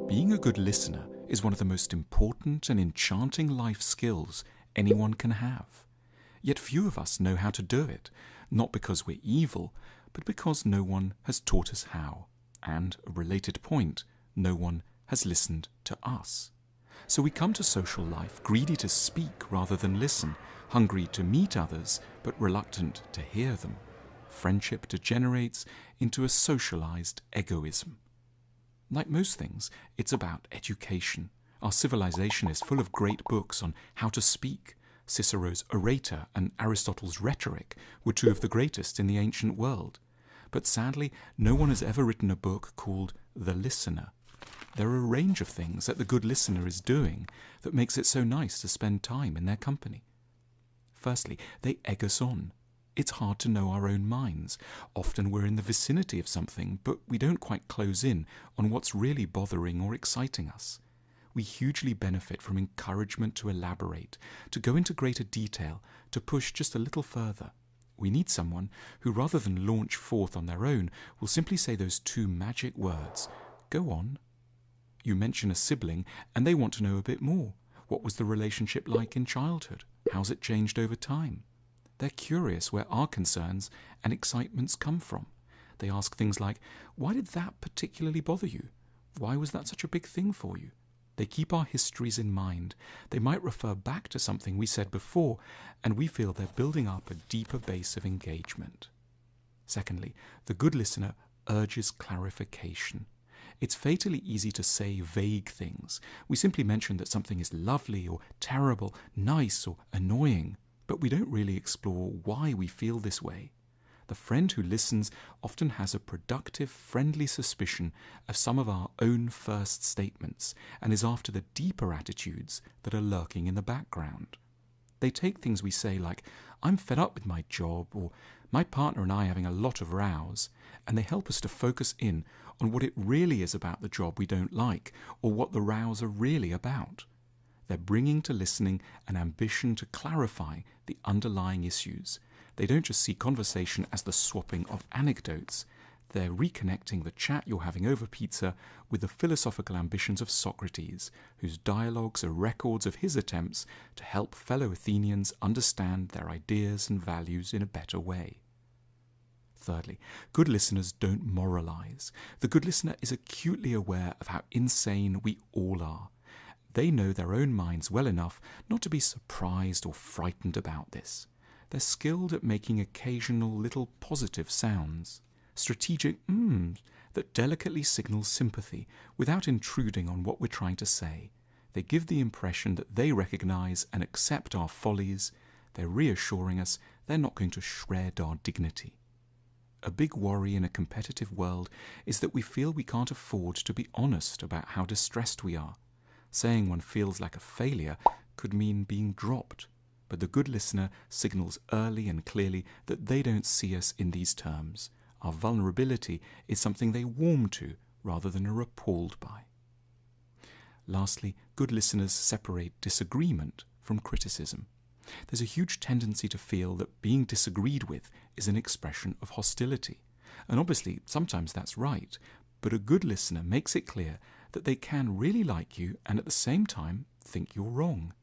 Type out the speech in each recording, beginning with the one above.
Being a good listener is one of the most important and enchanting life skills anyone can have. Yet few of us know how to do it, not because we're evil, but because no one has taught us how. And, a related point, no one has listened to us. So we come to social life greedy to speak rather than listen, hungry to meet others but reluctant to hear them. Friendship degenerates into a socialized egoism. Like most things, it's about education. Our civilization is full of great books on how to speak. Cicero's Orator and Aristotle's Rhetoric were two of the greatest in the ancient world. But sadly, no one has ever written a book called The Listener. There are a range of things that the good listener is doing that makes it so nice to spend time in their company. Firstly, they egg us on. It's hard to know our own minds. Often we're in the vicinity of something, but we don't quite close in on what's really bothering or exciting us. We hugely benefit from encouragement to elaborate, to go into greater detail, to push just a little further. We need someone who, rather than launch forth on their own, will simply say those two magic words, "Go on." You mention a sibling, and they want to know a bit more. What was the relationship like in childhood? How's it changed over time? They're curious where our concerns and excitements come from. They ask things like, why did that particularly bother you? Why was that such a big thing for you? They keep our histories in mind. They might refer back to something we said before, and we feel they're building up a deeper base of engagement. Secondly, the good listener urges clarification. It's fatally easy to say vague things. We simply mention that something is lovely or terrible, nice or annoying, but we don't really explore why we feel this way. The friend who listens often has a productive, friendly suspicion of some of our own first statements and is after the deeper attitudes that are lurking in the background. They take things we say like, "I'm fed up with my job," or "my partner and I are having a lot of rows," and they help us to focus in on what it really is about the job we don't like, or what the rows are really about. They're bringing to listening an ambition to clarify the underlying issues. They don't just see conversation as the swapping of anecdotes. They're reconnecting the chat you're having over pizza with the philosophical ambitions of Socrates, whose dialogues are records of his attempts to help fellow Athenians understand their ideas and values in a better way. Thirdly, good listeners don't moralize. The good listener is acutely aware of how insane we all are. They know their own minds well enough not to be surprised or frightened about this. They're skilled at making occasional little positive sounds, strategic that delicately signal sympathy without intruding on what we're trying to say. They give the impression that they recognize and accept our follies. They're reassuring us they're not going to shred our dignity. A big worry in a competitive world is that we feel we can't afford to be honest about how distressed we are. Saying one feels like a failure could mean being dropped, but the good listener signals early and clearly that they don't see us in these terms. Our vulnerability is something they warm to rather than are appalled by. Lastly, good listeners separate disagreement from criticism. There's a huge tendency to feel that being disagreed with is an expression of hostility. And obviously, sometimes that's right, but a good listener makes it clear that they can really like you and at the same time think you're wrong.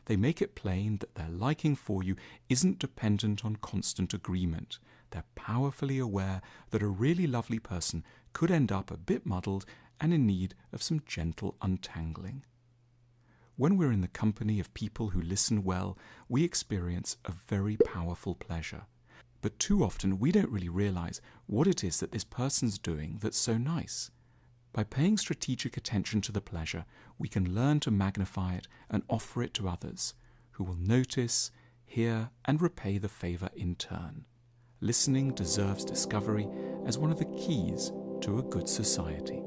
They make it plain that their liking for you isn't dependent on constant agreement. They're powerfully aware that a really lovely person could end up a bit muddled and in need of some gentle untangling. When we're in the company of people who listen well, we experience a very powerful pleasure. But too often we don't really realize what it is that this person's doing that's so nice. By paying strategic attention to the pleasure, we can learn to magnify it and offer it to others, who will notice, hear, and repay the favor in turn. Listening deserves discovery as one of the keys to a good society.